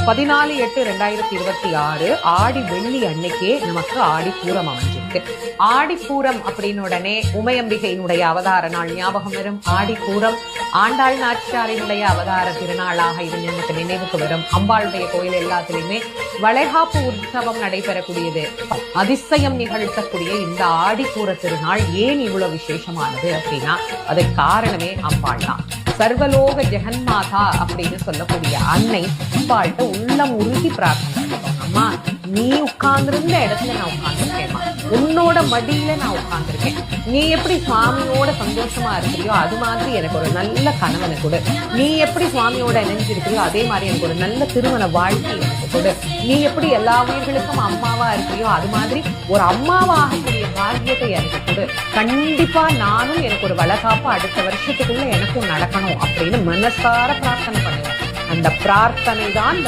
14/8/2026 ஆடி வெள்ளி அன்னைக்கே நமக்கு ஆடிப்பூரம் அமைஞ்சிருக்கு. ஆடிப்பூரம் அப்படின்னு உடனே உமையம்பிகையினுடைய அவதார நாள் ஞாபகம் வரும். ஆடிப்பூரம் ஆண்டாள் நாச்சியாரினுடைய அவதார திருநாளாக இது நமக்கு நினைவுக்கு வரும். அம்பாளுடைய கோயில் எல்லாத்திலுமே வளைகாப்பு உற்சவம் நடைபெறக்கூடியது. அதிசயம் நிகழ்த்தக்கூடிய இந்த ஆடிப்பூர திருநாள் ஏன் இவ்வளவு விசேஷமானது அப்படின்னா அதுக்கு காரணமே அம்பாள் தான். சர்வலோக ஜெகன்மாதா அப்படின்னு சொல்லக்கூடிய அன்னை அம்பாள்கிட்ட உள்ளம் உருகி பிரார்த்தனை பண்ணிட்டோம். அம்மா, நீ உட்கார்ந்திருந்த இடத்துல நான் உட்கார்ந்துருக்கேன்மா, உன்னோட மடியில நான் உட்கார்ந்துருக்கேன். நீ எப்படி சுவாமியோட சந்தோஷமா இருக்கிறியோ அது மாதிரி எனக்கு ஒரு நல்ல கணவனை கொடு. நீ எப்படி சுவாமியோட இணைஞ்சிருக்கிறியோ அதே மாதிரி எனக்கு ஒரு நல்ல திருமண வாழ்க்கை எனக்கு கொடு. நீ எப்படி எல்லா உயிர்களுக்கும் அம்மாவா இருக்கிறியோ அது மாதிரி ஒரு அம்மாவா ஆகக்கூடிய பாக்கியத்தை எனக்கு கொடு. கண்டிப்பா நானும் எனக்கு ஒரு வளகாப்பு அடுத்த வருஷத்துக்குள்ள எனக்கும் நடக்கணும் அப்படின்னு மனசார பிரார்த்தனை பண்ணுவேன். அந்த பிரார்த்தனை தான்